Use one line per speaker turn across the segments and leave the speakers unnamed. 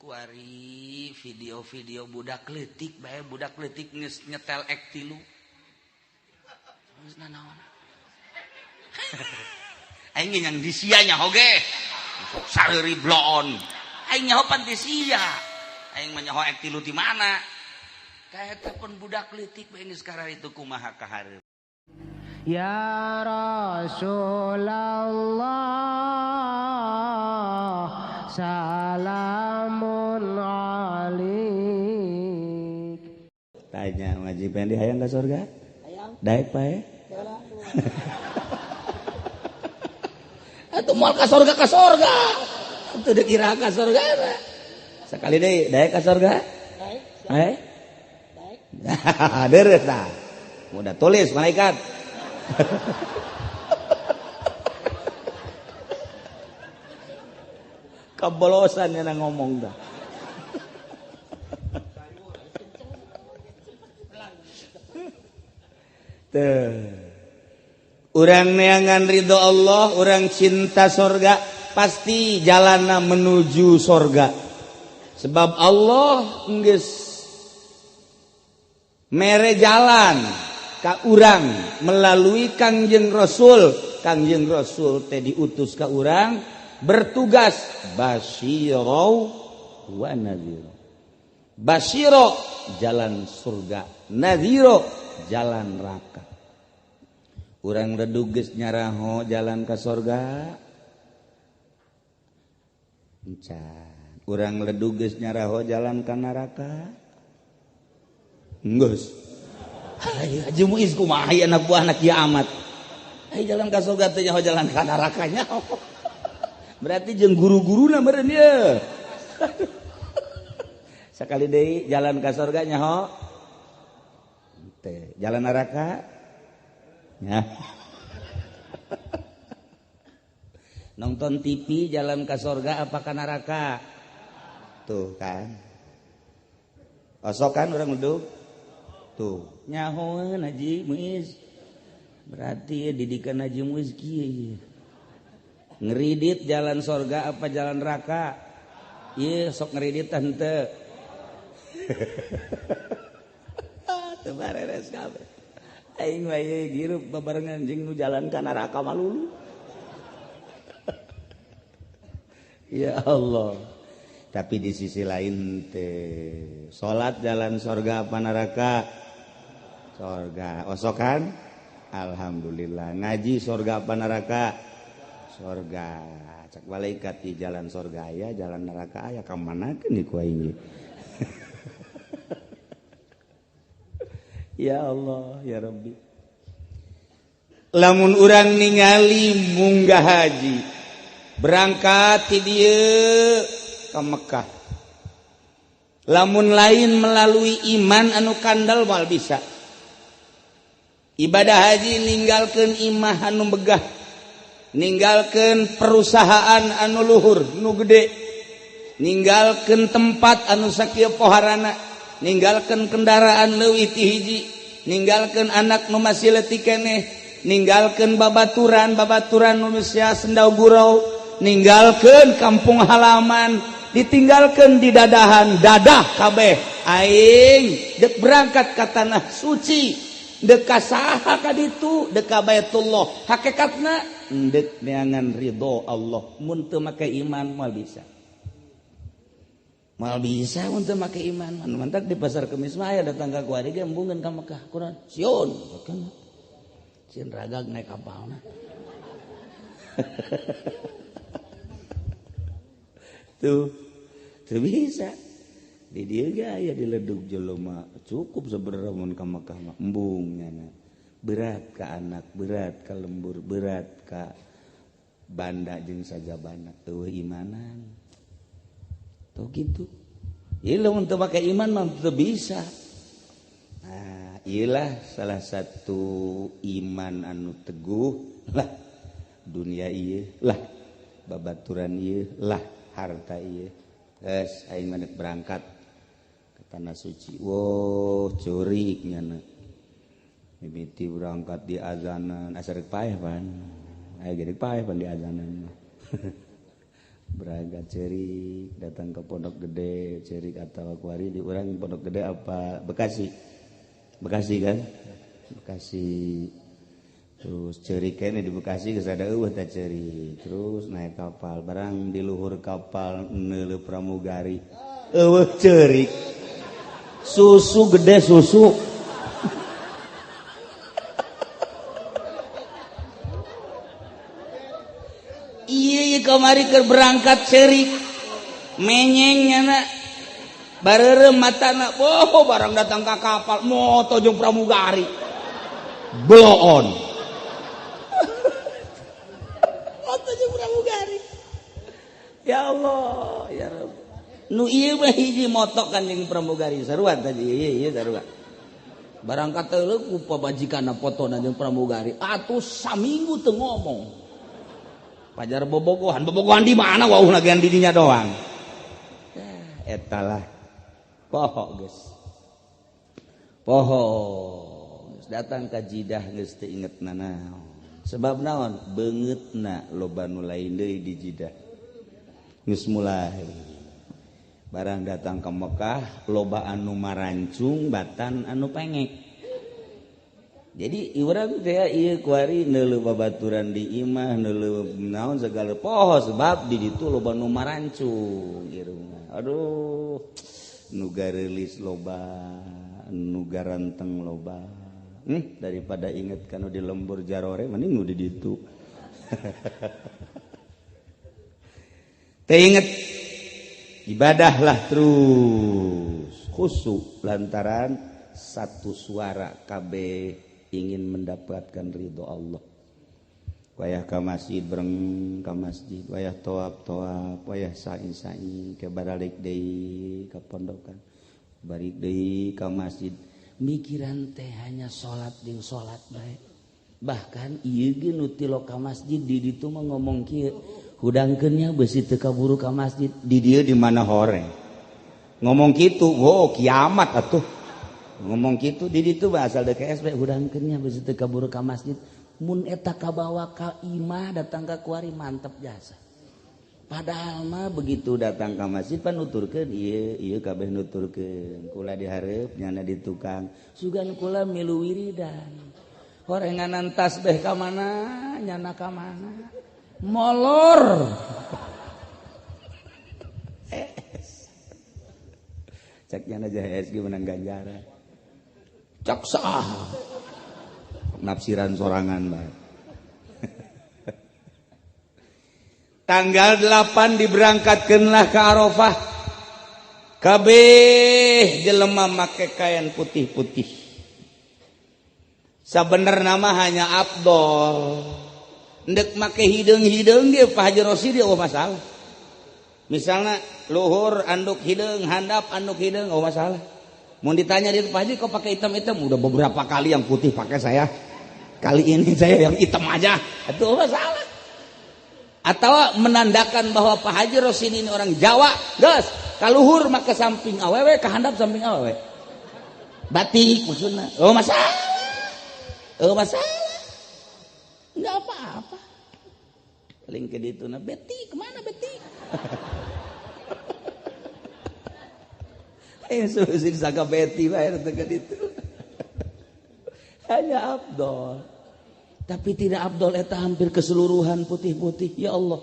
kuari video-video budak leutik bae budak leutik nyetel ek 3 geus nanaon aing yang di sia nya oge sareuri bloon aing nyaho pan di sia aing mah nyaho ek 3 di mana ka eta pun budak leutik bae geus karara itu kumaha kahareup
ya Rasulullah salamun alik.
Tanya ngaji pengen hayang ke surga? Hayang. Daek pae? Atuh moal ka surga ka surga. Atuh dikira ka surga. Sekali deui daek ka surga? Daek. Daek. Daek. Deres tah. Udah tulis malaikat. Kebolosan yang ngomong dah. Tuh. Urang neangan ridho Allah, urang cinta sorga, pasti jalanna menuju sorga. Sebab Allah geus mere jalan ka urang melalui Kangjeng Rasul. Kangjeng Rasul teh diutus ka urang bertugas basyirau wa nadhiro. Basyiro jalan surga, nadhiro jalan neraka. Urang redug geus nyaraho jalan ka surga. Encan. Urang redug geus nyaraho jalan ka neraka. Geus. Haji Muiz kumaha anak buah anak kiamat. Ai jalan ka surga teh nyaho jalan ka neraka nyaho. Berarti jeung guru-guruna meureun ye. Sakali deui jalan ka surga nyaho teh jalan neraka nya. Nonton TV jalan ka surga apa ka neraka? Tuh kan. Osok kan urang medug. Tuh nyahoeun Haji Muiz. Berarti didikan Haji Muiz kieu. Ngeridit jalan surga apa jalan neraka? Ieu sok ngeridit henteu. Teu bareres kabeh. Aing mah ieu girup babarengan jeung nu jalan ka neraka malulu. Ya Allah. Tapi di sisi lain teh salat jalan surga apa neraka? Surga. Osokan? Alhamdulillah. Ngaji surga apa neraka? Surga. Cak malaikat di jalan surga aya, jalan neraka aya, ka manakeun ieu ku aing. Ya Allah, ya Rabbi. Lamun urang ningali munggah haji, berangkat ti dieu ka Mekah. Lamun lain melalui iman anu kandel moal bisa. Ibadah haji ninggalkeun imah anu begah. Ninggalkeun perusahaan anu luhur nu gede, ninggalkeun tempat anu sakieu poharana, ninggalkeun kendaraan leuwih ti hiji, ninggalkeun anak nu masih leutik keneh, ninggalkeun babaturan nu sia sendau gurau, ninggalkeun kampung halaman, ditinggalkeun di dadahan dadah kabeh aing dek berangkat ka tanah suci, dek ka saha ka ditu, dek ka Baitullah. Hakikatna ndek neangan ridho Allah. Mun teu make iman moal bisa. Moal bisa mun teu make iman. Mantak di pasar Kemis mah aya datang ka kuari ge embungeun ka Mekah. Quran sion kan. Sieun ragag naik kapalna. Tuh bisa. Di dieu ge aya diledug jelema cukup sabenerna mun ka Mekah mah embung nya. Berat ka anak, berat ka lembur, berat ka banda jeung sajabana teu imanan. Tuh gitu. Ieu lamun teu make iman mah teu bisa. Nah, ieulah salah satu iman anu teguh lah dunia ieu, lah babaturan ieu, lah harta ieu. Geus aing manek berangkat ke tanah suci. Wow, curik nyana. Mimiti berangkat di azanan asar paeh pan. Aya gede paeh pan di azanan. berangkat cerik datang ke Pondok Gede cerik atau kuari di orang Pondok Gede apa Bekasi kan Bekasi terus cerik kene di Bekasi geus ada eueuh teh cerik terus naik kapal barang di luhur kapal neuleuh pramugari eueuh cerik susu gede susu iya kamari keur berangkat cerik menyengnya na bareureum matana oh barang datang ka kapal moto jeung pramugari blow on moto jeung pramugari ya Allah ya Rabb nu ieu mah hiji moto kan jeung pramugari sarua tadi ieu sarua barang kateuleuk ku pabajikanna fotona jeung pramugari atuh saminggu teu ngomong pajar bobogohan di mana wauh nagean di dinya doang etalah poho geus datang ka jidah geus teu ingetna naon sebab naon beungeutna loba nu lain deui di jidah geus mulai barang datang ke Mekah loba anu marancung batan anu pengek jadi urang teh ieu kuari neuleuh babaturan di imah neuleuh naon segala poho sebab di ditu loba nu marancung irungna aduh nu gareulis loba nu garanteng loba daripada inget kanu di lembur jarore mending nu di ditu teh inget ibadahlah terus khusyuk lantaran satu suara kabeh ingin mendapatkan ridho Allah. Wayah ka masjid bereng ka masjid, wayah toab, wayah sa'i ke baralik deui ka pondokan. Balik deui ka masjid, mikiran teh hanya salat jeung salat bae. Bahkan ieu ge nu ti ka masjid di ditu mah ngomong kieu, hudangkeun nya beusi teu kaburu ka masjid, di dieu di mana horeng. Ngomong kitu, wow kiamat atuh. Ngomong gitu di ditu asal dek KSB hudangkeun nya beus teu kaburu ka masjid mun eta kabawa ka imah datang ka kuari mantep jasa padahal mah begitu datang ka masjid pan nuturkeun ieu kabeh nuturkeun kula dihareup nyana di tukang sugan kula milu wiridan horenganan tasbih ka mana nyana ka mana molor cek nyana JHSG menang ganjaran caksa nafsiran sorangan bae tanggal 8 diberangkatkeunlah ka Arafah kabeh jelema make kain putih-putih sabenerna mah hanya afdol endek make hideung-hideung ge Pak Haji Rosidi oh masalah misalnya luhur anduk hideung handap anduk hideung oh masalah mau ditanya dia Pak Haji kok pakai hitam-hitam udah beberapa kali yang putih pakai saya kali ini saya yang hitam aja itu masalah atau menandakan bahwa Pak Haji Rosini ini orang Jawa guys kaluhur maka samping awewe kehandap samping awewe batik maksudnya oh masalah nggak apa-apa paling ke ditu nah Betty kemana Betty Susi saka Betty bae teh itu. Hanya afdol. Tapi tidak afdol eta hampir keseluruhan putih-putih. Ya Allah.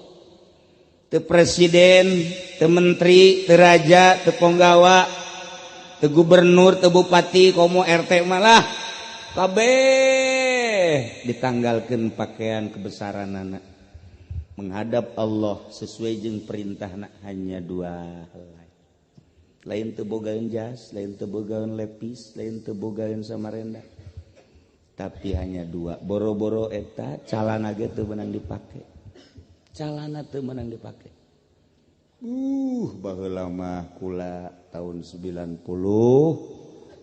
Teu presiden, teu menteri, teu raja, teu penggawa, teu gubernur, teu bupati, komo RT malah kabeh ditanggalkeun pakaian kebesaranana. Menghadap Allah sesuai jeung perintahna hanya dua helai. Lain teu bogaeun jas, lain teu bogaeun lepis, lain teu bogaeun samarenda. Tapi hanya dua. Boro-boro eta calana ge teu meunang dipake. Calana teu meunang dipake. Baheula mah kula tahun 90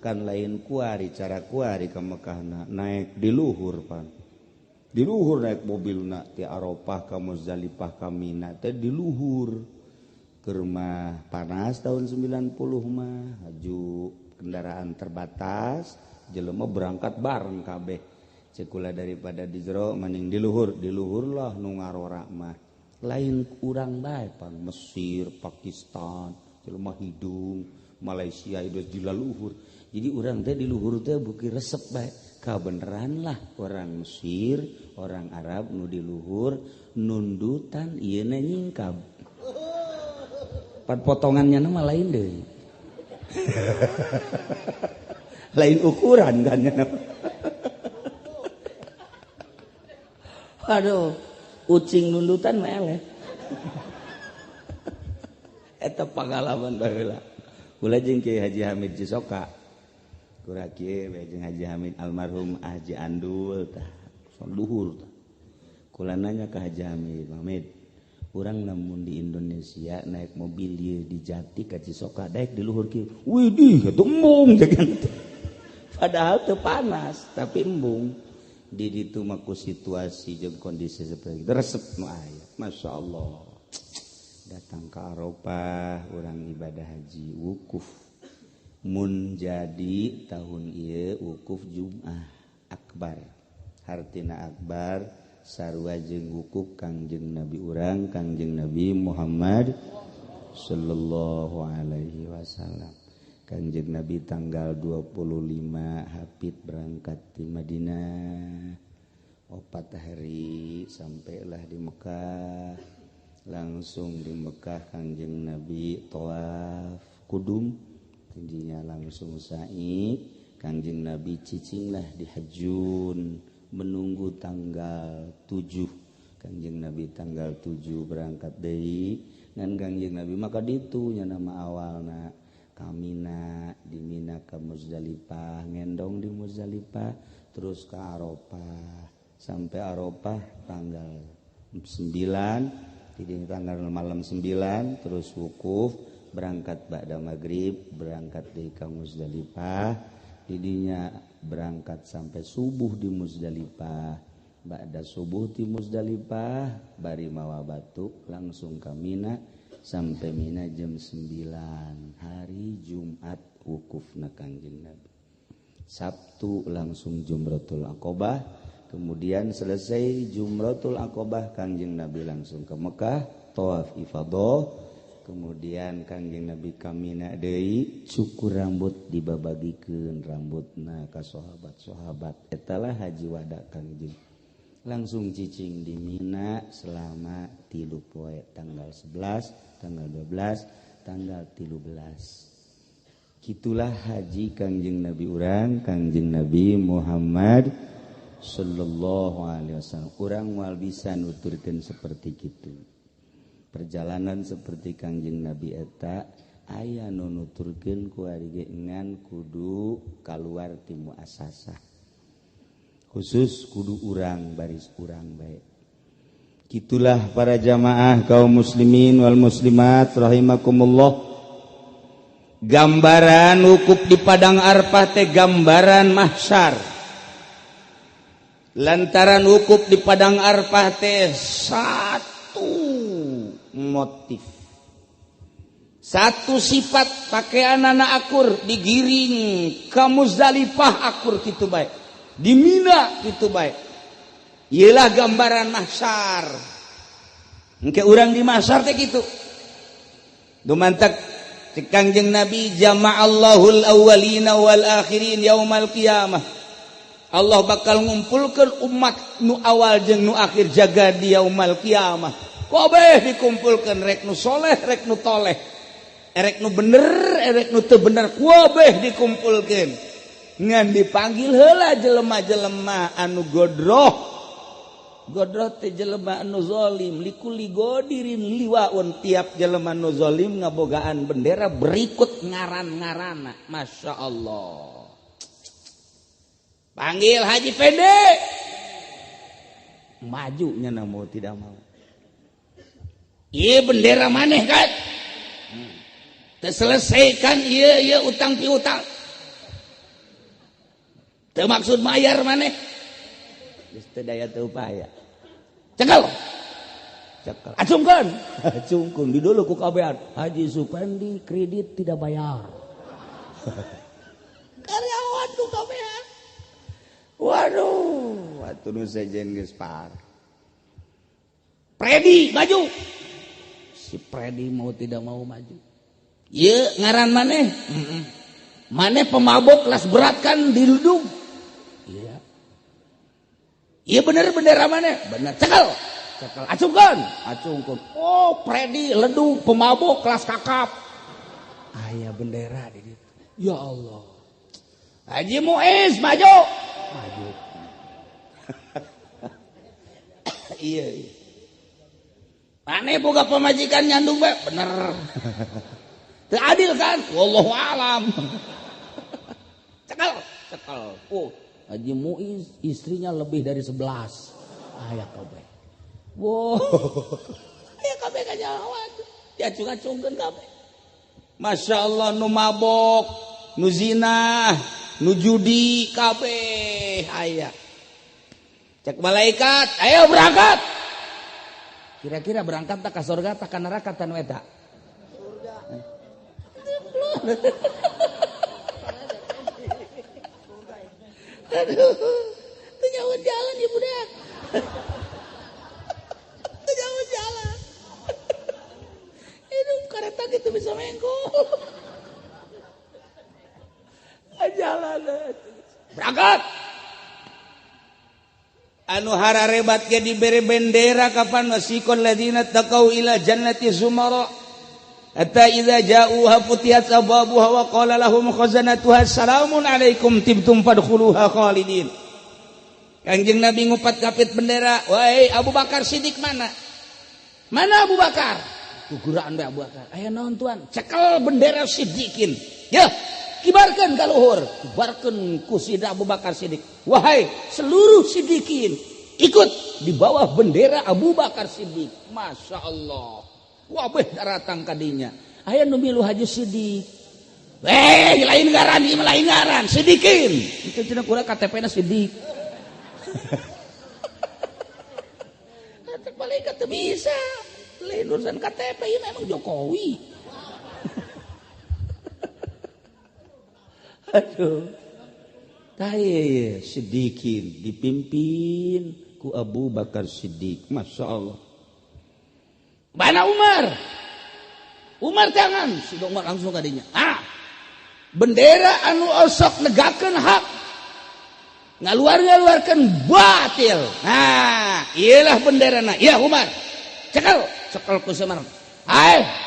kan lain kuari cara kuari ka Mekahna naik di luhur pan. Di luhur naik mobilna ti Arafah ka Muzdalifah ka Mina teh di luhur. Ke rumah panas tahun 90 mah haju kendaraan terbatas jelema berangkat bareng kabeh cekula daripada di jero mending di luhur lah nu ngarora mah lain urang bae pan Mesir, Pakistan, jelema hidung, Malaysia itu di luhur. Jadi urang teh di luhur teh beuki resep bae. Kabeneran lah orang Mesir, orang Arab nu di luhur nundutan ieu na nyingkab. Pan potongannya nama lain deh. Lain ukuran kan ya. Aduh, ucing nundutan meleh. Eta pengalaman baheula. Kula jeung Kiai Haji Hamid Cisoka. Kura kieu we jeung Haji Hamid almarhum Haji Andul tah. Luhur tah. Kula nanya ke Haji Hamid, "Hamid, urang lamun di Indonesia naik mobil ieu di Jati ka Cisoka daek di luhur kieu. Widih, atuh embung jeung padahal teu panas, tapi embung. Di ditu mah ku situasi jeung kondisi seperti itu resep nu aya. Masyaallah. Datang ke Arafah, urang ibadah haji wukuf. Mun jadi tahun ieu wukuf Jum'ah Akbar. Hartina Akbar sarua jeung wukuf Kangjeng Nabi urang Kangjeng Nabi Muhammad sallallahu alaihi wasallam. Kangjeng Nabi tanggal 25 Hafid berangkat di Madinah. 4 hari sampailah di Mekah. Langsung di Mekah Kangjeng Nabi tawaf kudum, tingginya langsung sa'i. Kangjeng Nabi cicinglah di Hajjun, menunggu tanggal 7. Kangjeng Nabi tanggal 7 berangkat deui ngan Kangjeng Nabi maka ditu nya nama awalna Kamina di Mina ke Muzdalifah, ngendong di Muzdalifah terus ke Arafah sampai Arafah tanggal 9, di tanggal malam 9 terus wukuf berangkat ba'da maghrib berangkat di ke Muzdalifah, didinya berangkat sampai subuh di Muzdalifah, ba'da subuh di Muzdalifah bari mawa batu langsung ke Mina sampai Mina jam 9 hari Jumat wukufna Kangjeng Nabi. Sabtu langsung Jumratul Aqobah, kemudian selesai Jumratul Aqobah Kangjeng Nabi langsung ke Mekah tawaf ifadah, kemudian Kangjeng Nabi ka Mina deui cukur rambut dibabagikeun rambutna ka sahabat-sahabat. Etalah haji wada Kangjeng. Langsung cicing di Mina selama 3 poe tanggal 11, tanggal 12, tanggal 13. Kitulah haji Kangjeng Nabi urang Kangjeng Nabi Muhammad sallallahu alaihi wasallam. Urang moal bisa nuturkeun seperti kitu. Perjalanan seperti Kangjeng Nabi eta aya nu nuturkeun ku ari ge ngan kudu kaluar ti muasasah. Khusus kudu urang baris urang baik. Kitulah para jamaah kaum muslimin wal muslimat rahimakumullah. Gambaran wukuf di padang Arafah teh gambaran mahsyar. Lantaran wukuf di padang Arafah teh satu motif. Satu sifat pakaianana akur digiring ke Muzdalifah akur kitu bae. Di Mina gitu baik. Ialah gambaran mahsyar. Engke urang di mahsyar teh kitu. Dumantak Kangjeng Nabi jama'allahul awwalina wal akhirin yaumal qiyamah. Allah bakal ngumpulkeun umat nu awal jeung nu akhir jaga di yaumal qiyamah. Kabeh dikumpulkeun rek nu soleh rek nu toleh. Erek nu bener erek nu teu bener kabeh dikumpulkeun. Ngan dipanggil heula jelema-jelema anu godroh. Godroh teh jelema anu zalim, likuli godirin liwaun, tiap jelema anu zalim ngabogaan bendera berikut ngaran-ngaranna. Masya Allah. Panggil Haji Pede. Maju nya mau tidak mau. Ieu bendera maneh kan? Teu selesaikan ieu utang piutang. Teu maksud mayar maneh. Geus teu daya teu upaya. Cekel. Cekel. Acungkeun. Acungkeun di dulu ku kabean. Haji Supandi kredit tidak bayar. Karyawan ku kabean. Waduh, atuh nu sejen geus par. Predi maju. Si Predi mau tidak mau maju. Iya ngaran maneh. Maneh pemabok kelas berat kan di Ledug. Iya. Iya bener bendera maneh. Bener cekel. Acungkeun. Oh Predi Ledug pemabok kelas kakap. Aya bendera di ditu. Ya Allah. Haji Muiz maju. Maju. Iya. Maneh boga pemajikan nyandung bae, bener. Teu adil kan? Wallahu alam. Cekel. Oh, Haji Muiz istrinya lebih dari 11. Aya kabeh. Wow. Aya kabeh ka nyawat. Diacung-acungkeun kabeh. Masya Allah nu mabok, nu zina, nu judi kabeh aya. Cek malaikat, ayo berangkat. Kira-kira berangkat tak ke surga tak ke neraka tan weta? Surga. Aduh, itu nyawa jalan ya budak. Itu nyawa jalan. Itu kereta gitu bisa mengkol. Jalan. Berangkat. Anu hararebat ge dibere bendera kapan wasikon ladina taqau ila jannati zumara hatta idza ja'uha futihat abwabuha wa qala lahum khazanatuha assalamun alaikum tibtum fadkhuluha khalidin. Kanjeng Nabi ngupat kapit bendera, wahai Abu Bakar Siddiq mana? Mana Abu Bakar? Guguraan bae Abu Bakar. Aya naon tuan? Cekel bendera Siddiqin. Ya, kibarkan ka luhur, kibarkan ku Sidna Abu Bakar Siddiq. Wahai seluruh Siddiqin, ikut di bawah bendera Abu Bakar Siddiq. Masya Allah. Wabeh daratang kadinya. Aya nu milu Haji Siddiq. Lain ngaran, Siddiqin. Itu cenah kurang KTP-na Siddiq. Kata malaikat teu bisa. Lain urusan KTP ieu memang Jokowi. Aduh. Tahe Siddiqin dipimpin ku Abu Bakar Siddiq. Masya Allah. Mana Umar? Umar jangan. Sudah Umar langsung kadinya. Bendera anu osok negakeun hak. Ngaluarkan batil. Iyalah benderana. Iya Umar. Cekel ku Umar.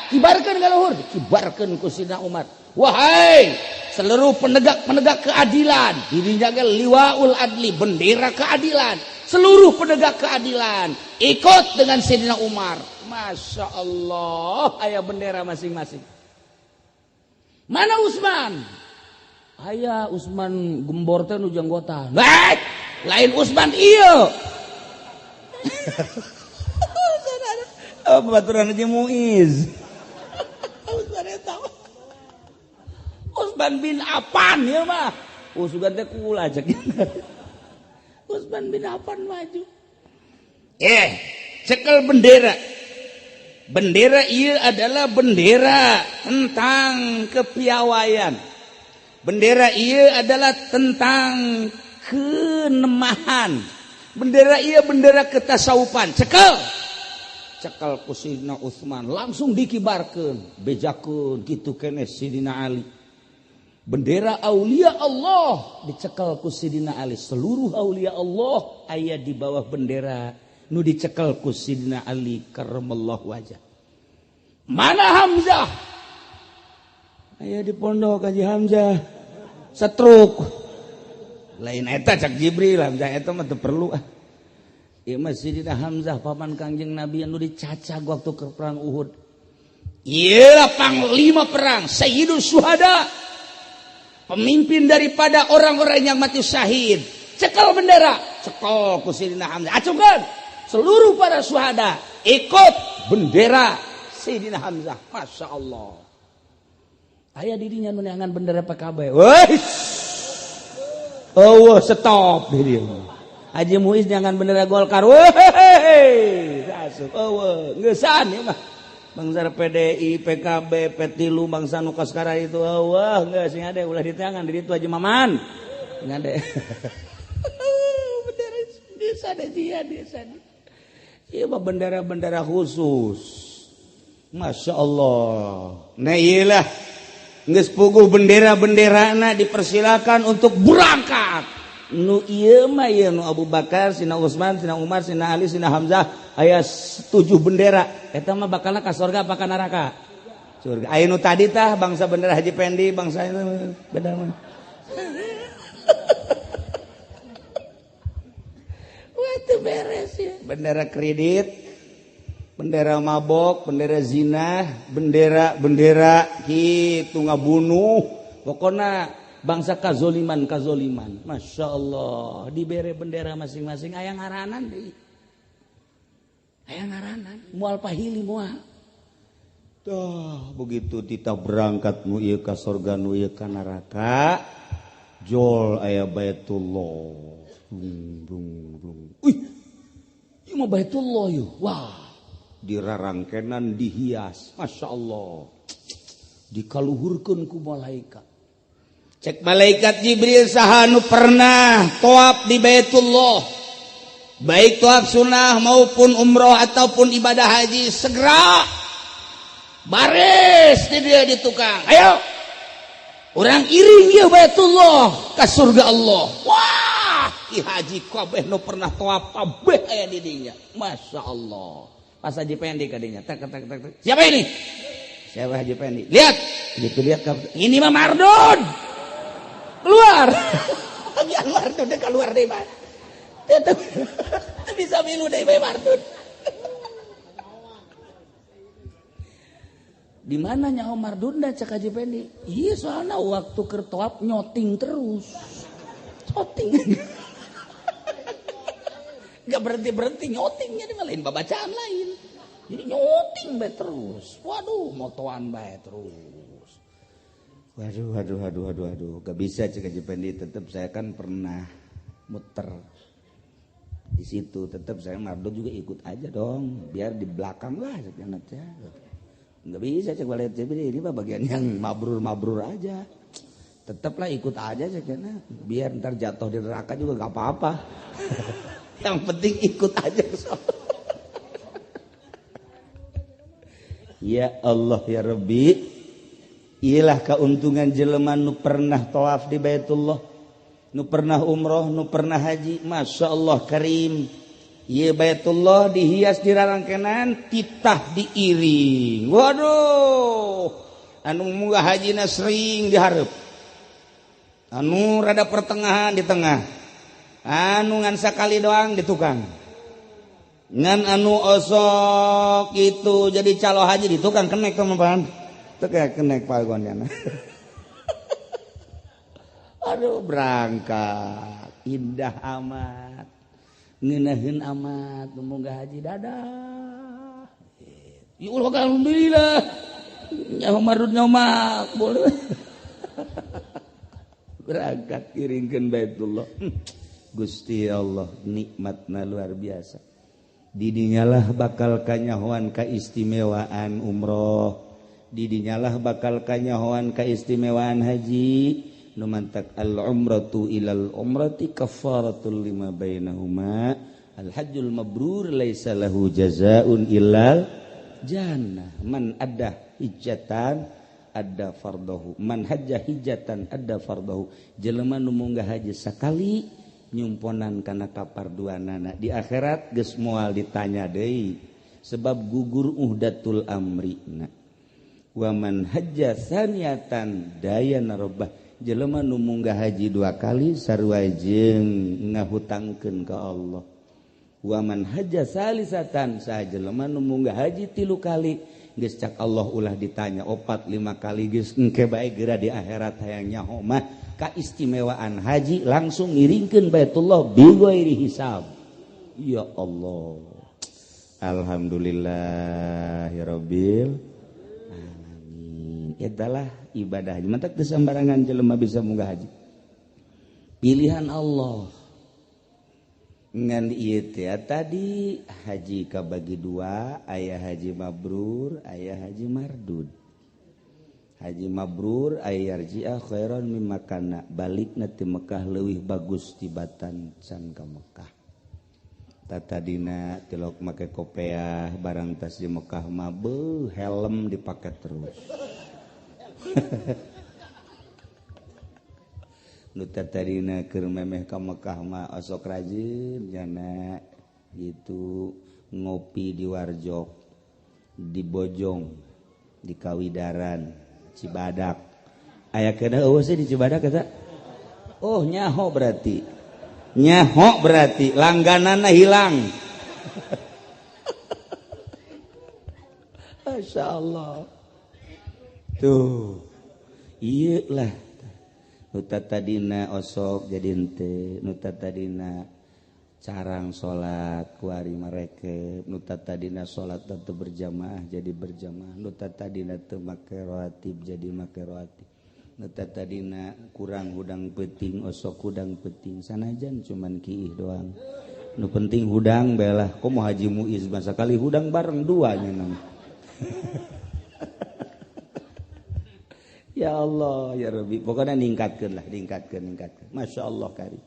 Kibarkan ka luhur. Kibarkan ku Sidna Umar. Wahai seluruh penegak keadilan, dirinya liwaul adli, bendera keadilan, seluruh penegak keadilan ikut dengan Sayyidina Umar. Masya Allah, aya bendera masing-masing. Mana Utsman? Aya Utsman gembor teh nu janggotan. Lain Utsman ieu. Baturan Haji Muiz. Utsman eta. Utsman bin Affan ya mah. Utsman teh kula cek. Utsman bin Affan maju. Cekel bendera. Bendera ieu adalah bendera tentang kepiawaian. Bendera ieu adalah tentang kenemahan. Bendera ieu bendera ketasawufan. Cekel ku Sidina Utsman langsung dikibarkeun, bejakeun kitu keneh Sidina Ali. Bendera aulia Allah dicekel ku Sidina Ali. Seluruh aulia Allah aya di bawah bendera nu dicekel ku Sidina Ali karramallahu wajah. Mana Hamzah? Aya di pondok Haji Hamzah. Setruk. Lain eta cak Jibril, Hamzah eta mah teu perlu. Ieu mah Sidina Hamzah paman Kangjeng Nabi anu dicacag waktu ke perang Uhud. Ieu panglima perang, Sayyidus Syuhada. Pemimpin daripada orang-orang yang mati syahid. Cekel bendera, cekel ku Sidina Hamzah. Acungkeun seluruh para syuhada ikut bendera Sayyidina Hamzah. Masya Allah. Aya dirinya nu neangan bendera PKB. Wes. Oh, stop diri. Haji Muiz neangan bendera Golkar. Weh. Rasuk. Oh, ngeusan ieu mah. Bangsa PDI, PKB, P3 bangsa nu kaskara itu. Wah, geus sing ade ulah diteangan di ditu Haji Maman. Ngade. Bendera desa de dia. Iya mah bendera-bendera khusus. Masya Allah. Nah iyalah geus puguh bendera-benderana dipersilakan untuk berangkat. Nu ieu mah ieu nu Abu Bakar, Sina Utsman, Sina Umar, Sina Ali, Sina Hamzah aya 7 bendera. Eta mah bakalna ka surga apa ka neraka? Surga. Aya nu tadi tah bangsa bendera Haji Pendi, bangsa itu beda mah. Wah itu beres ya. Bendera kredit, bendera mabok, bendera zina, bendera kitu ngabunuh. Pokoknya bangsa kazoliman. Masya Allah. Dibere bendera masing-masing. Aya ngaranan deh. Aya ngaranan. Mual pahili mual. Tuh begitu kita berangkat nu ieu ka surga nu ieu ka neraka. Jol aya Baitullah. Blung. Wih. Ieu mah Baitullah yeuh. Wah. Dirarangkenan dihias. Masya Allah. Dikaluhurkeun ku malaikat. Cek malaikat Jibril saha nu pernah tawaf di Baitullah, baik tawaf sunnah maupun umroh ataupun ibadah haji, segera baris di dia di tukang. Ayo, orang iring ya Baitullah ke surga Allah. Wah, i haji kabeh nu pernah tawaf kabeh aya di dinya. Masya Allah. Pas Haji Pendi kadinya. Tak. Siapa ini? Siapa Haji Pendi? Lihat, gitu lihat. Ini mah Mardun. Keluar. Biar Mardun deh keluar deh, Pak. Bisa milu deh, Pak Mardun. Di mana nyaho Mardun dah cak Haji Pendi? Iya soalnya waktu kertoap nyoting terus. Nyoting. Gak berhenti nyotingnya di lain babacaan lain. Jadi nyoting bae terus. Waduh, motoan bae terus. Waduh. Gak bisa cek Haji Pendi, tetap saya kan pernah muter di situ. Tetap saya Mardun juga ikut aja dong, biar di belakang lah sekian aja. Gak bisa cek balik ini mah bagian yang mabrur aja. Tetaplah ikut aja sekian, biar ntar jatuh di neraka juga gak apa-apa. Yang penting ikut aja. Ya Allah ya Rabbi. Iyalah keuntungan jelema nu pernah tawaf di Baitullah, nu pernah umroh, nu pernah haji. Masya Allah karim. Ieu Baitullah dihias dirarangkenan, titah diiring. Waduh. Anu munggah hajina sering dihareup. Anu rada pertengahan di tengah. Anu ngan sakali doang di tukang. Ngan anu osok itu jadi calo haji di tukang kenek teman-teman. Itu kayak kenek pagonnya. Aduh berangkat. Indah amat. Ngeunaheun amat. Munggah haji dadah. Ya Allah alhamdulillah. Nyaho Mardun nyomak. Boleh. Berangkat kiringkeun Baitullah. Gusti Allah nikmatna luar biasa. Didinyalah bakal kanyahoan kaistimewaan umroh. Didinyalah bakal kanyahoan kaistimewaan haji. Numantak al-umratu ilal umrati kafaratul lima bainahuma. Al-hajjul mabrur laisa lahu jazaun illal jannah. Man adda hijjatan adda fardahu. Man hajja hijjatan adda fardahu. Jelema nu munggah haji sakali nyumponan kana kaparduanana. Di akhirat geus moal ditanya deui sebab gugur uhdatul amrina. Wa man hajja saniyatan dayana rabbah. Jelema nu munggah haji 2 kali sarua jeung ngahutangkeun ka Allah. Wa man hajja salisatan saha jelema nu munggah haji 3 kali geus cak Allah ulah ditanya 4 5 kali geus engke bae geura di akhirat hayang nyaho mah kaistimewaan haji langsung ngiringkeun Baitullah bi ghairi hisab. Ya Allah. Alhamdulillahirabbil alamin. Etalah ibadah haji. Mantak teu sambarangan jelema bisa munggah haji. Pilihan Allah. Ngan ieu teh tadi haji kabagi 2, aya haji mabrur, aya haji mardud. Haji mabrur aya yarji'ah khairan mimma kana, balikna ti Mekah leuwih bagus tibatan can ka Mekah. tadina tilok make kopiah barang tas di Mekah mah helm dipakai terus. Nu tadina keur memeh ka Mekah mah osok rajin jana gitu ngopi di Warjok, di Bojong, di Kawidaran, Cibadak. Aya kana eueuh sih di Cibadak eta? Oh, nyaho berarti. Nyaho berarti langgananna hilang. Masya Allah. Tuh. Ieu lah. Nu tadina osok jadi henteu, nu tadina carang salat kuari marekep, nu tadina salat teu berjamaah jadi berjamaah, nu tadina teu make rawatib jadi make rawatib, nu tadina kurang hudang peuting osok hudang peuting, sanajan cuman kiih doang. Nu penting hudang belah. Komo Haji Muiz masa kali hudang bareng duanya nama. Ya Allah ya Rabbi, pokoknya ningkatkeun lah, ningkatkeun. Masya Allah kari.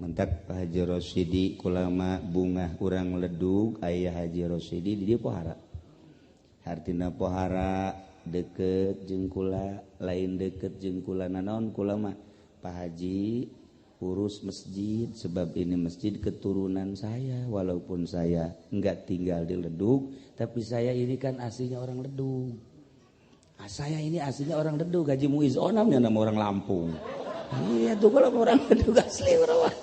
Mentak Pak Haji Rosidi kulama bunga urang ledug aya Haji Rosidi di dieu pohara. Hartina pohara deket jeung kula, lain deket jeung kula nanaon kula mah Pak Haji urus masjid sebab ini masjid keturunan saya, walaupun saya enggak tinggal di Ledug tapi saya ini kan aslinya orang Ledug. Saya ini aslinya orang Ledug, Haji Muiz Onam ya nama orang Lampung. Iya tuh kalau orang Ledug asli orang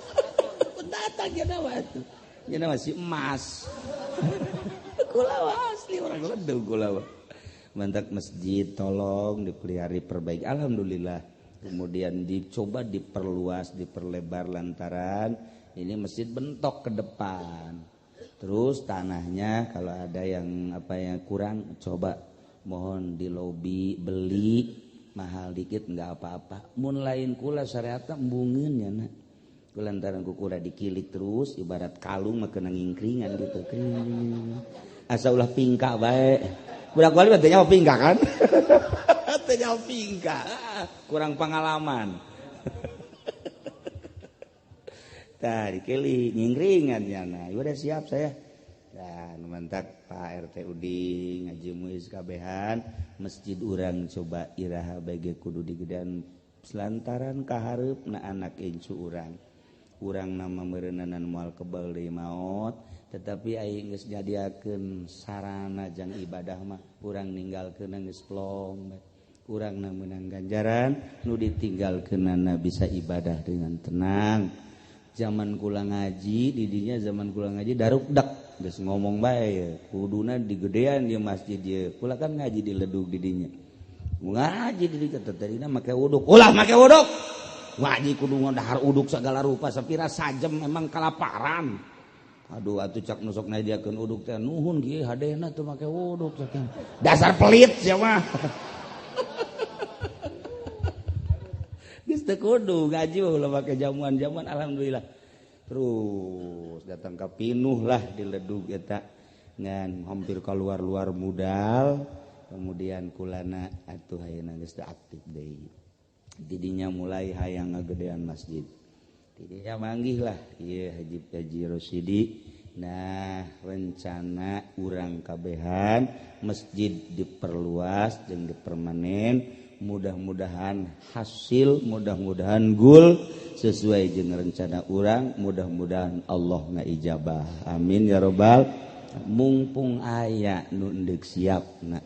datang ya nama tuh. Ya nama si Emas. Kulawa asli orang Ledug kulawa. Mantak masjid tolong dipelihara perbaiki. Alhamdulillah. Kemudian dicoba diperluas, diperlebar lantaran ini masjid bentok ke depan. Terus tanahnya kalau ada yang kurang coba mohon di lobi beli mahal dikit nggak apa-apa. Mun lain kula syariatna embungeun nya na. Kulantaran ku kula dikilik terus ibarat kalung mah kena ngingkringan gitu. Asa ulah pingka bae. Budak wali mah teh nyawa pingka kan? Teh nyawa pingka. Kurang pengalaman. Tah dikilik ngingkringan nya na. Udah siap saya. Dan mantak Pak RT Uding Haji Muiz kabehan masjid urang coba iraha bage kudu digedean selantaran kahareupna anak incu urang nama meureunanan moal kebal deui maot tetapi aing geus nyadiakeun sarana jang ibadah mah urang ninggalkeun geus plong urang meunang ganjaran nu ditinggalkeunana bisa ibadah dengan tenang. Zaman kula ngaji didinya zaman kula ngaji darukdak geus ngomong bae kuduna digedean di masjid ieu. Kula kan ngaji di Ledug didinya. Ngaji di dieu tadina make uduk. Ulah make uduk. Ngaji kudu ngadahar uduk sagala rupa sapira sajem memang kalaparan. Aduh atuh cak nusok nyadiakeun uduk teh nuhun kieu hadena teu make uduk saking. Dasar pelit sia mah. Geus teu kudu ngaji ulah make jamuan-jamuan alhamdulillah. Terus datang ke pinuh lah di Ledug eta ngan hampir keluar modal kemudian kulana atuh hayeuna geus teu aktif deui didinya mulai hayang ngagedean masjid didinya manggih lah ieu Haji Rosidi. Nah rencana urang kabehan masjid diperluas jeung dipermanen. Mudah-mudahan hasil, mudah-mudahan gul sesuai dengan rencana urang, mudah-mudahan Allah ngaijabah. Amin ya robbal. Mumpung aya nu endek siapna.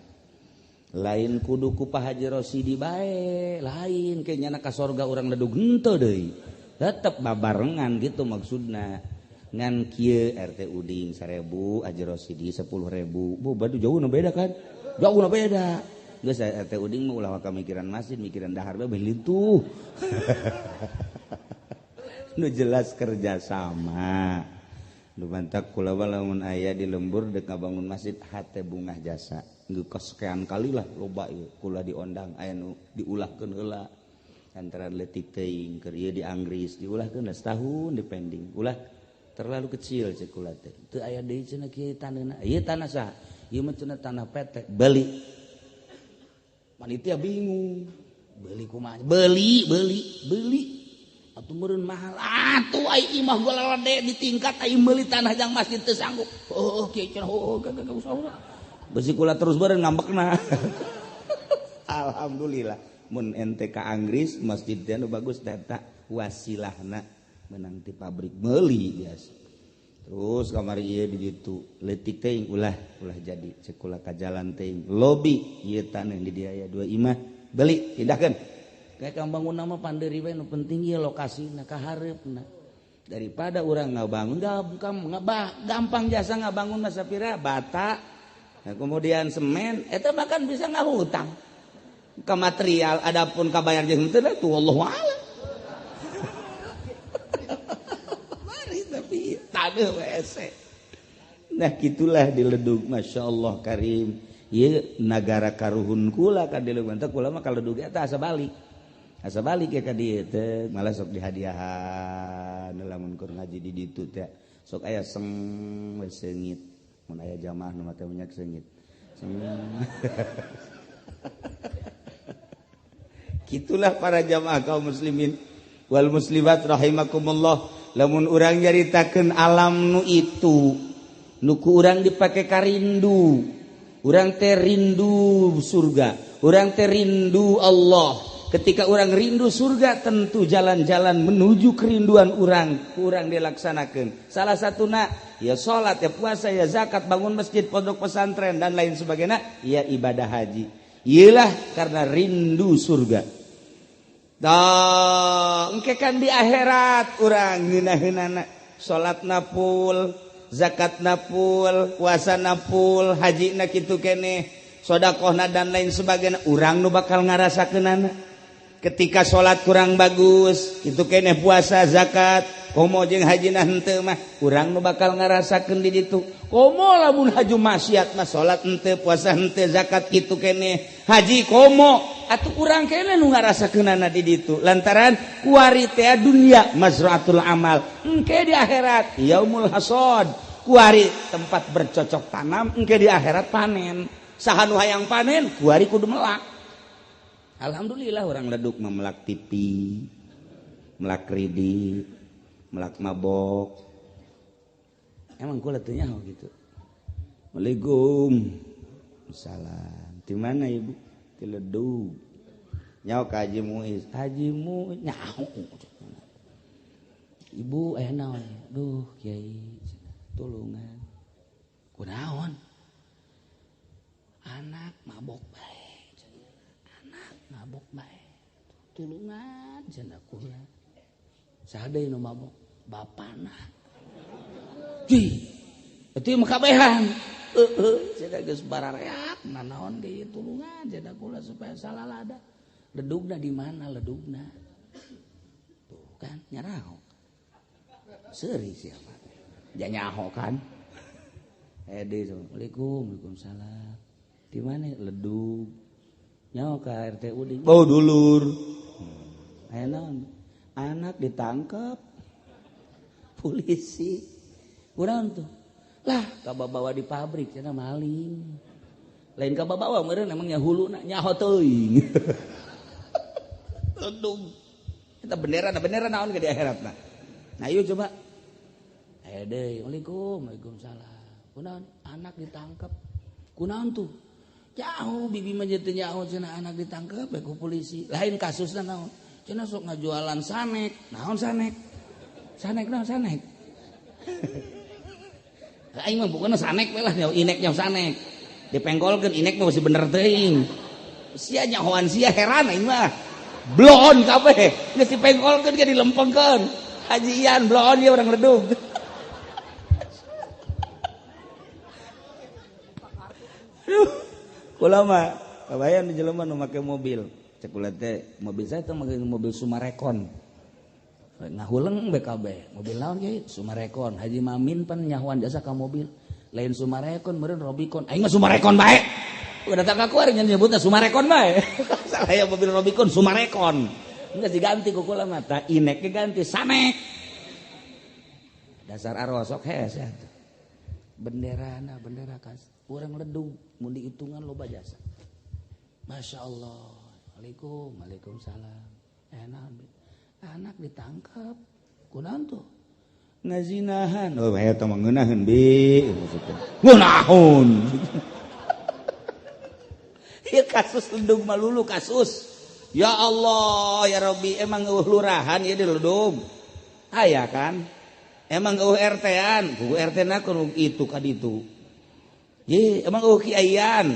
Lain kudu ku Pak Haji Rosidi bae, lain kayaknya ka sorga urang Ledug henteu deui. Tetep babarengan gitu maksudna. Ngan kieu RT Uding 1000, Haji Rosidi 10.000. Bu badu jauh na beda kan? Jauh na beda. Geus RT Uding mah ulah mikiran masjid, mikiran dahar bae lintuh. Nu jelas kerja sama. Nu mantak kula lamun aya di lembur deuk ngabangun masjid hate bungah jasa. Geus kesekian kali lah loba ieu kula diondang aya nu diulahkeun heula. Antara leutik teuing keur ieu di Anggris diulahkeun setahun dipending. Ulah terlalu kecil cek kula teh. Teu aya deui cenah kieu taneuna. Ieu tanah saha? Ieu mah cenah tanah PT beli. Panitia bingung beli kumaha beli atuh meureun mahal atuh ai imah golade di tingkat ai meuli tanah jang masjid teu sanggup kieu cenah gak usah besi kula terus beureun ngambekna alhamdulillah mun ente ka Anggris masjid teh anu bagus teh eta wasilahna menang ti pabrik meuli biasa terus kamari ieu di ditu leutik teuing ulah jadi cek kula ka jalan teuing lobi ieu tanah di dieu aya 2 imah beli pindahkeun kayak bangun nama panderi we nu penting ieu lokasina ka hareupna daripada urang ngabangun gampang jasa ngabangun mah sapira bata nah, kemudian semen eta mah kan bisa ngahutang ka material adapun ka bayar jeung teu tuh wallahu a'lam mari tapi taneuh we nah gitulah di Ledug masyaallah karim ieu nagara karuhun kula ka di Ledug teh kula mah ka Ledug eta asa balik ya ka dieu teh malah sok dihadiahan lamun keur ngaji di ditu teh sok aya seng we seungit mun aya jamaah nu mate banyak seungit gitulah para jamaah kaum muslimin wal muslimat rahimakumullah lamun urang nyaritakeun alam nu itu nu ku urang dipake karindu urang teh rindu surga urang teh rindu Allah ketika orang rindu surga tentu jalan-jalan menuju kerinduan orang dilaksanakan salah satuna ya salat ya puasa ya zakat bangun masjid pondok pesantren dan lain sebagainya ya ibadah haji iyalah karena rindu surga engke kan di akhirat urang ngeunaheunana salat napul zakat napul puasa napul haji na kitu keneh sedekahna dan lain sebagainya urang nu bakal ngarasakeunana ketika sholat kurang bagus itu keneh puasa zakat komo jeung hajina henteu mah urang nu bakal ngarasakeun di ditu komo lamun haju maksiat mah sholat henteu puasa henteu zakat kitu keneh haji komo atuh urang keneh nu ngarasakeunana di ditu lantaran kuari teh dunya mazraatul amal engke di akhirat yaumul hasad kuari tempat bercocok tanam engke di akhirat panen saha nu hayang panen kuari kudu melak. Alhamdulillah orang Ledug memelak TV, melak kredit, melak mabok. Emang gua teu nyaho gitu. Assalamualaikum. Salam. Di mana ibu? Di Ledug. Nyaho ka Haji Muiz. Haji Muiz nyaho. Ibu naon? Duh, Kiai, tulungan. Kunaon? Anak mabok bae. Mabok bae tulungan cenah kula saha deui nu mabok bapana itu mah kabehan cenah geus barareak nanaon ge tulungan cenah kula supaya salalada ledugna di mana ledugna tuh kan nyaraho seuri siapa ja nyaho kan Assalamualaikum Waalaikumsalam di mana Ledug nyaho ka RT Uding oh dulur aya naon anak ditangkap polisi urang tuh lah kababawa di pabrik cenah maling lain kababawa meureun emang nya huluna nyaho teuing aduh eta bendera naon ke di akhiratna nah ieu coba aya deui Waalaikumsalam kunaon anak ditangkap kunaon tuh jauh bibi mah teu nyaho cenah anak ditangkap bae ku polisi lain kasusna naon cenah sok ngajualan sanek naon sanek naon sanek aing mah bukanna sanek we lah inek nya sanek dipengkolkeun inek mah masih bener teuing sia nyahoan sia heran aing mah blon kabeh geus dipengkolkeun ge dilempengkeun hajian blon ieu urang Ledug ulama kabayan di jelema nu make mobil cek ulah teh mobil saya teh make mobil Sumarekon ngahuleung BKB mobil naon kieu Sumarekon Haji Mamin pan nyahoan jasa ka mobil lain Sumarekon meureun Robicon aing mah Sumarekon bae udah tak kakuar nya nyebutna Sumarekon bae salah ya mobil Robicon Sumarekon geus diganti ku kula mah tah inek ganti sanek dasar arosok hese atuh bendera kas urang Ledug mun dihitungan loba jasa Masya Allah Waalaikumsalam naon
anak ditangkap kunaon tuh
ngazinahan eta mah ngeunaheun bi ngeunaheun ieu kasus ledug malulu kasus ya Allah ya Rabbi emang eueuh lurahan ieu di ledug aya kan emang eueuh RT-an ku RT-na kudu itu ka ditu ye emang eueuh kiaian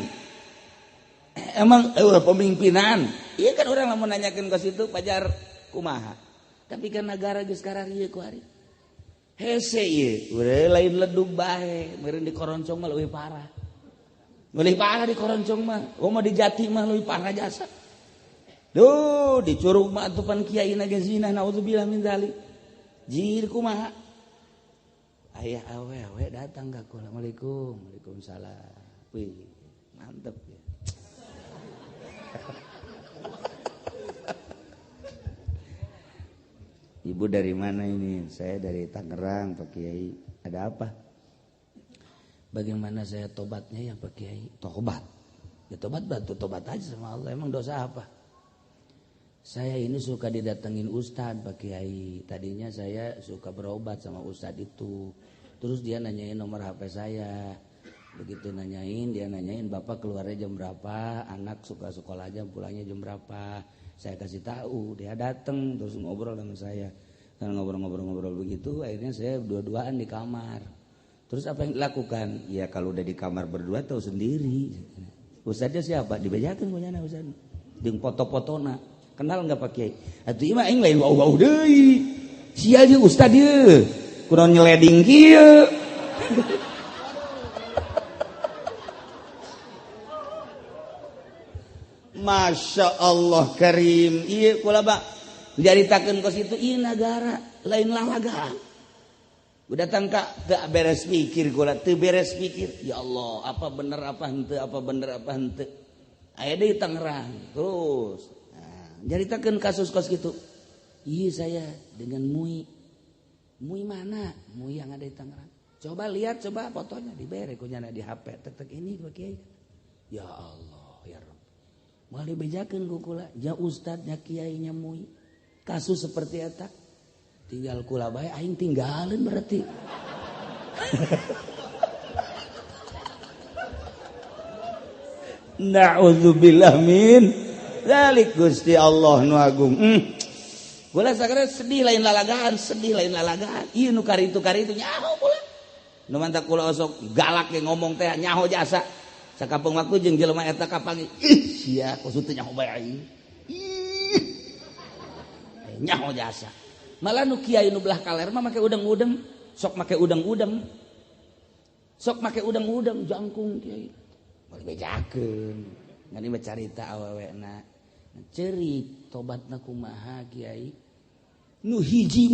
emang eueuh pemimpinan ieu kan urang lamun nanyakeun ka situ pajar kumaha tapi kan negara geus kararieu ku ari hese ieu urang lain ledug bae meureun di Koroncong mah leuwih parah di Koroncong mah mah di Jati mah leuwih parah jasa duh di Curug mah atupan kiai na ge zina naudzubillah min dzalik jir kumaha aya awewe datang ka kula Assalamualaikum Waalaikumsalam wih mantep ya Ibu dari mana ini? Saya dari Tangerang, Pak Kiai. Ada apa?
bagaimana saya tobatnya ya Pak Kiai
Tobat.
ya tobat bantu tobat aja sama Allah emang dosa apa saya ini suka didatengin Ustadz Pak Kiai tadinya saya suka berobat sama Ustadz itu terus dia nanyain nomor HP saya begitu nanyain dia nanyain bapak keluarnya jam berapa anak suka sekolah aja pulangnya jam berapa saya kasih tahu dia datang terus ngobrol dengan saya karena ngobrol begitu akhirnya saya dua-duaan di kamar terus apa yang dilakukan
Ya kalau udah di kamar berdua tahu sendiri.
Ustadznya siapa dibejakeun punyana Ustadz
Jeung foto-fotona.
kenal nggak Pak Kiai
Atuh ieu mah aing lain wau-wau deui. Sia jeung ustad ieu. Kunaon nyeleding kieu. Masya Allah Karim. Iya kula bak diaritakeun ka situ ieu negara lain lalagaan. Udah tangka teu beres mikir kula teu beres mikir. Ya Allah, apa bener apa henteu apa bener apa henteu. Aya deui Tangerang terus. Nah, diaritakeun kasus-kasus kitu. Iya saya dengan Mui. Mui mana? Mui yang ada di Tangerang. Coba lihat coba fotonya dibere kunyana di HP. Tek ini Pak Kiai. Ya Allah ya Rabb. Moal dibejakeun ku kula, ja ustadznya kiainya Mui. Kasus seperti eta. Tinggal kula bae aing tinggalin berarti. Na'udzubillah min dzalik Gusti Allah nu agung. Kula sakare sedih lain lalagaan. Ieu nu karitu nyaho kula. Nu mantap kula osok galak ge ngomong teh nyaho jasa. Sakapeung waktu jeung jelema eta kapangi. Sia kosu teu nyaho bae aing. Nyaho jasa. Malah nu kiai nu belah kaler mah make udeng-udeng, sok make udeng-udeng. Jangkung kiai. Mau dibejakeun. Ngani mah carita awewena. Ceurik tobatna kumaha kiai? Nu hiji.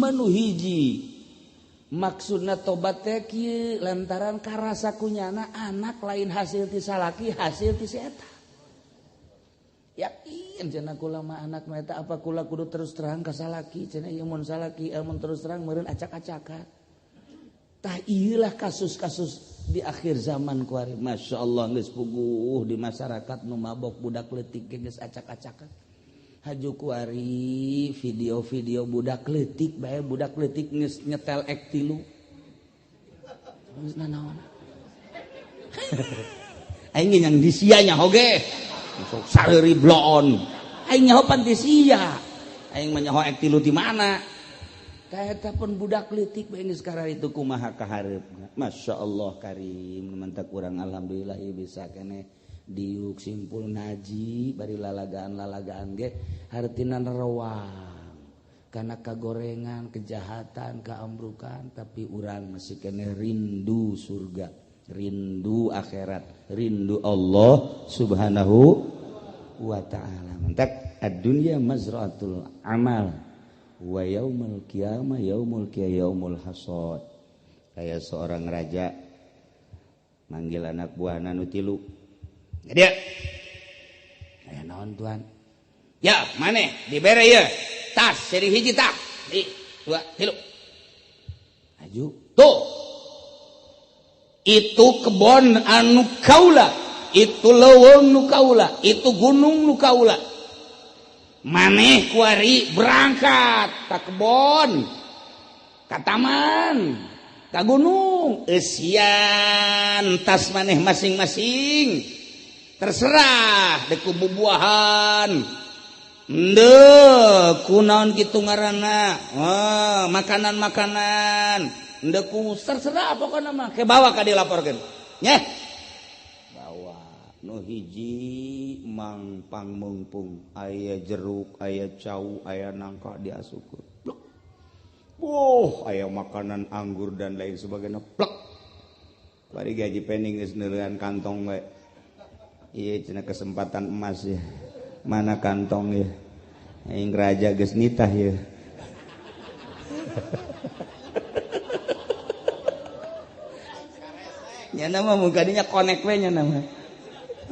Maksudna tobat teh kieu lantaran karasa kunyana anak lain hasil ti salaki hasil ti si eta. Yakin cenah kula mah anak mah eta apa kula kudu terus terang ka salaki cenah ieu mun salaki mun terus terang meureun acak-acakan. Tah ieulah kasus-kasus di akhir zaman kuari masyaallah geus puguh di masyarakat nu mabok budak leutik geus acak-acakan. Haju kuari video-video budak leutik bae budak leutik geus nyetel ek 3. Geus nanaon. Aing yang disia nya oge. Sok sareuri bloon. Aing nyaho pan disia. Aing mah nyaho ek 3 ti mana? Ka eta pun budak leutik bae geus karari itu kumaha kahareupna. Masyaallah Karim mantap urang alhamdulillah ieu bisa keneh diuk simpul ngaji bari lalagaan ge hartina nerewang karena kagorengan kejahatan keambrukan tapi urang masih kene rindu surga rindu akhirat rindu Allah subhanahu wa ta'ala mantap ad-dunya mazra'atul amal wa yaumul qiyamah yaumul hasad kayak seorang raja manggil anak buahna nu 3 dia, aya naon tuan? Ya, maneh dibere ieu. Tas, seri hiji tak. 2, 3. Maju. Tuh. Itu kebon anu kaula, itu leuweung nu kaula, itu gunung nu kaula.
maneh kuari berangkat ka kebon ka taman ka gunung esian tas maneh masing-masing terserah deku bubuahan kunaon kitu ngaranna makanan-makanan ku terserah pokokna mah ke bawa ka dilaporkeun nya bawa nu hiji mang pangmungpung aya jeruk aya cau aya nangka diasukeun aya makanan anggur dan lain sebagainya plek bari gaji pening geus neureun kantong we ieu cenah kesempatan emas ya mana kantong ya aing raja geus nitah ya nya nama muga dinya konek we nya nama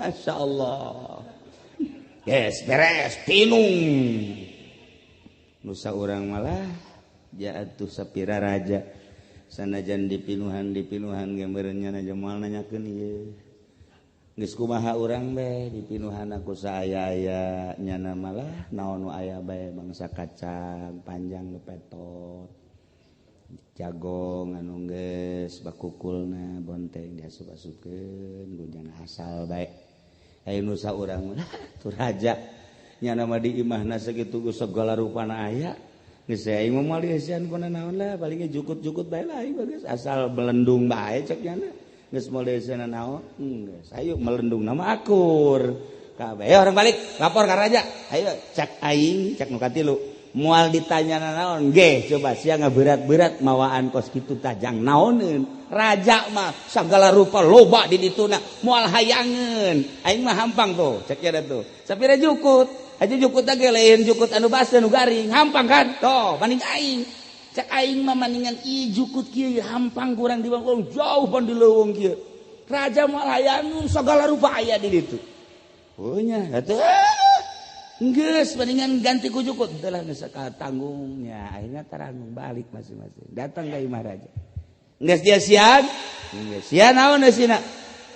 masyaallah yes beres tinung nusa urang malah jaatuh sapira raja sanajan dipinuhan ge meureun nya moal nanyakeun ieu geus kumaha urang bae dipinuhan aku saaya-aya nyana malah naon nu aya bae bangsa kacang panjang lepetot jagong anu geus bakukulna bonteng diasup-asupkeun gunjana asal bae aya nu saurang tuh raja nyana mah di imahna sakitu geus segala rupana aya geus aing moal dieusean kuna naon lah paling jukut-jukut bae lah aing geus asal belendung bae cek nyana geus moal dieusean naon geus ayo melendung nama akur kabeh orang balik lapor ka raja ayo cek aing cek nu katilu moal ditanya naon ge coba sia ngaberat-berat mawaan kos kitu tajang naoneun raja mah sagala rupa loba di dituna moal hayangeun aing mah hampang tuh cek nya tuh sapira jukut aja jukut ge lain jukut anu baseuh nu garing hampang kan toh banding aing cek aing mah maningan ieu jukut kieu hampang kurang di bangkong jauh pan di leuweung kieu raja moal hayangeun sagala rupa aya di ditu oh nya atuh geus mendingan ganti ku jukut teulah geus tanggungnya akhirnya taranggung balik masing-masing datang ka imah raja geus dia sian geus sian naon eusina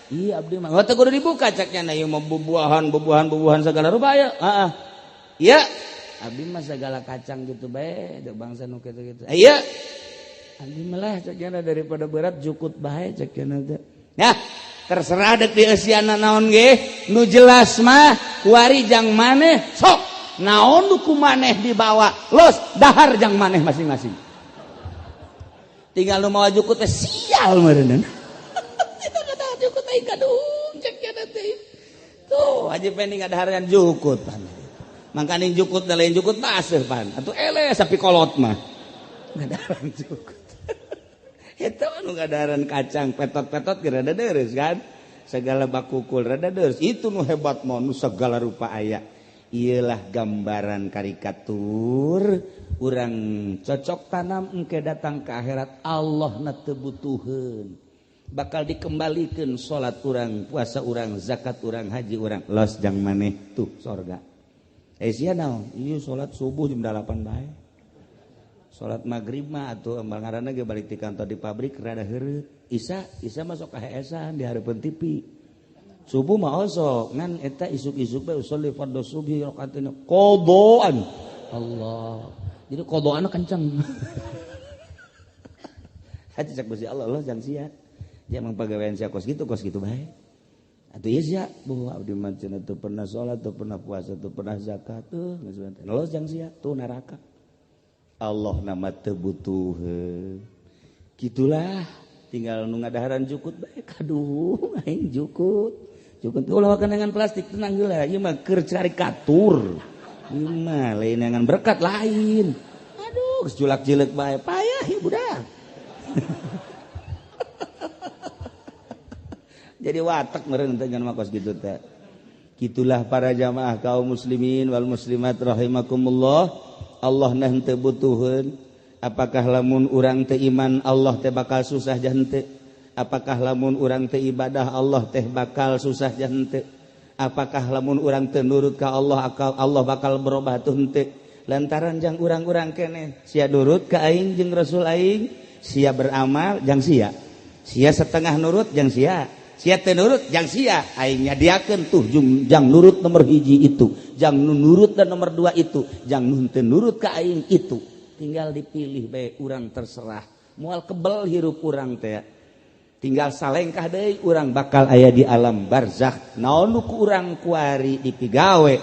iya abdi mah teu kudu dibuka ceknya na ieu mah bubuahan segala rupa aya heeh iya abdi mah segala kacang gitu bae dek bangsa nu kitu-kitu iya abdi mah lah ceknya daripada berat jukut bae ceknya teh nah terserah dek dieusianna naon ge nu jelas mah kuari jang maneh sok naon nu ku maneh dibawa los dahar jang maneh masing-masing tinggal nu mawa jukut teh sial meureun eta kata jukut aing kadung cek nya teh tuh aja penting ngadahareun jukut pan mangkaning jukut da lain jukut baseuh pan atuh eleh sapi kolot mah ngadahareun jukut eta anu ngadahareun kacang petot-petot ge rada deres kan segala bakukul rada deres itu nu hebat mah nu segala rupa aya iyalah gambaran karikatur urang cocok tanam engke datang ke akhirat Allah na teu butuheun bakal dikembalikeun salat urang puasa urang zakat urang haji urang los jang maneh tuh sorga sia naon ieu salat subuh jam 8 bae salat maghrib mah atuh embal ngaranna ge balik ti kantor di pabrik rada heureut Isa masuk kaheesan di hareupeun TV subuh mah osok ngan eta isuk-isuk bae usolli fardhu subhi rakaataini qadaan Allah jadi qadaana kenceng hati cek Gusti Allah jang sia dia mah pagawean sia kos gitu bae atuh ieu sia buh abdi mah cenah teu pernah salat teu pernah puasa teu pernah zakat geus benten los jang sia tuh neraka Allah nama teu butuheun gitulah tinggal nu ngadaharan jukut bae kaduh aing jukut ulah wakan dengan plastik tenang heula ieu mah keur karikatur ieu mah lain dengan berkat lain aduh geus julak-jileuk bae payah ieu budak jadi watek meureun teh ngan makos kitu teh gitulah para jamaah kaum muslimin wal muslimat rahimakumullah Allah nah teu butuheun apakah lamun urang teu iman Allah teh bakal susah jah henteu apakah lamun urang teu ibadah Allah teh bakal susah jah henteu apakah lamun urang teu nurut ka Allah bakal berubah tuh henteu lantaran jang urang-urang keneh sia nurut ka aing jeung rasul aing sia beramal jang sia setengah nurut jang sia
sia teu nurut jang sia aing nyadiakeun tuh jang nurut nomor hiji itu, jang nurut dan nomor 2 itu, jang nun teu nurut ka aing itu. Tinggal dipilih bae urang terserah. Moal kebel hirup urang teh. Tinggal salengkah deui urang bakal aya di alam barzakh. Naon nu ku urang kuari dipigawe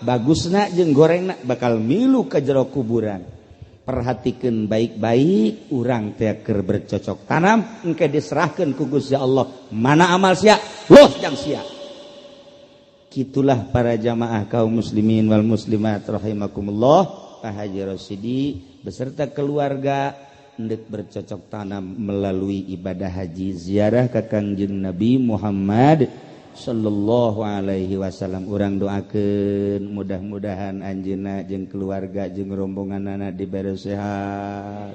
bagusna jeung gorengna bakal milu ka jero kuburan. Perhatikeun baik-baik urang teh keur bercocok tanam engke diserahkeun ku Gusti Allah mana amal sia los jang sia. Kitulah para jamaah kaum muslimin wal muslimat rahimakumullah. Pak Haji Rosyidi beserta keluarga hendak bercocok tanam melalui ibadah haji ziarah ka Kangjeng Nabi Muhammad sallallahu alaihi wasallam. Urang doakeun mudah-mudahan anjeunna jeung keluarga jeung rombonganna dibere sehat,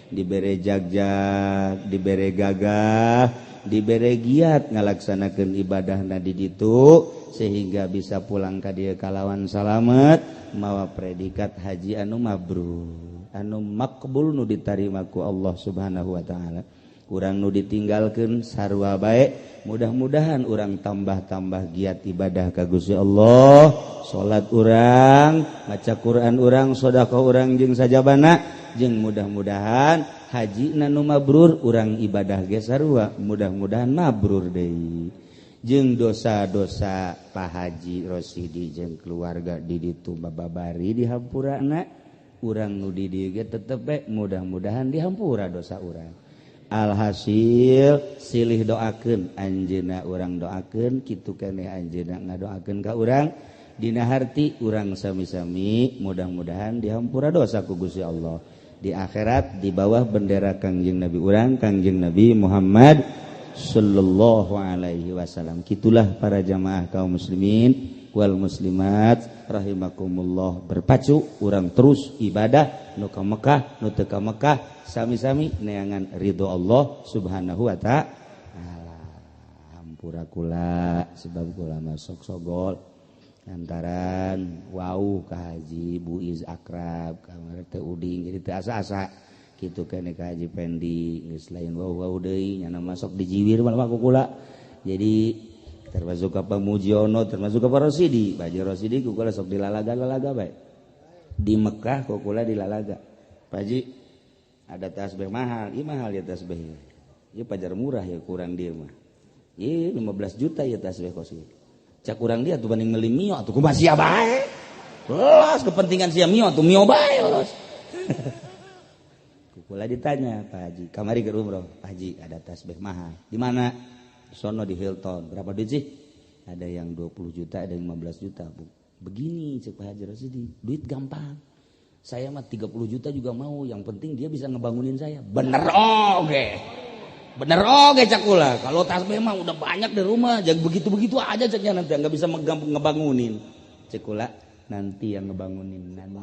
dibere jagjag, dibere gagah, dibere giat ngalaksanakeun ibadahna di ditu sehingga bisa pulang ka dieu kalawan salamet mawa predikat haji anu mabrur, anu makbul nu ditarima ku Allah Subhanahu wa taala. Urang nu ditinggalkeun sarua bae mudah-mudahan urang tambah-tambah giat ibadah ka Gusti Allah, salat urang, maca Quran urang, sedekah urang jeung sajabana, jeung mudah-mudahan hajina nu mabrur urang ibadah ge sarua mudah-mudahan mabrur deui. Jeung dosa-dosa Pak Haji Rosyidi jeung keluarga di ditu bababari dihampurana, urang nu di dieu ge tetep bae mudah-mudahan dihampura dosa urang. Alhasil silih doakeun anjeunna urang doakeun kitu keneh anjeunna ngadoakeun ka urang dina harti urang sami-sami mudah-mudahan dihampura dosa ku Gusti Allah. Di akhirat di bawah bendera Kangjeng Nabi urang Kangjeng Nabi Muhammad sallallahu alaihi wasallam. Kitulah para jamaah kaum muslimin wal muslimat rahimakumullah, berpacu urang terus ibadah nu ka Mekah nu teu ka Mekah sami-sami neangan ridho Allah Subhanahu wa taala. Hampura kula sebab kula masuk sogol lantaran wau ka Haji Buiz akrab kamari teu uding jadi teu asa-asa kitu keneh ka Haji Pendi geus lain wau-wau deui nyana masuk dijiwir malah ku kula. Jadi termasuk ka Pamujiono termasuk ka Pak Rosyidi. Pak Haji Rosyidi ku kula sok dilalaga-lalaga bae. Di Mekah ku kula dilalaga. Pak Haji ada tasbih mahal, ieu mahal ya tasbih. Ieu pajar murah ya kurang dia mah. Ieu 15 juta ya tasbih kos ieu. Cak urang dia tuh banding meuli mio atuh kumaha sia bae. Los kepentingan sia mio atuh mio bae los. Kula ditanya Pak Haji, kamari ke umroh, Pak Haji ada tasbih mahal. Di mana? Sono di Hilton. Berapa duit sih? Ada yang 20 juta, ada yang 15 juta. Begini cek Pak Haji Rosyidi, duit gampang. Saya mah 30 juta juga mau, yang penting dia bisa ngebangunin saya. Bener oge. Bener oge cak kula. Kalau tasbih mah udah banyak di rumah, jangan begitu-begitu aja ceknya nanti enggak bisa ngebangunin. Cek kula nanti yang ngebangunin nanti.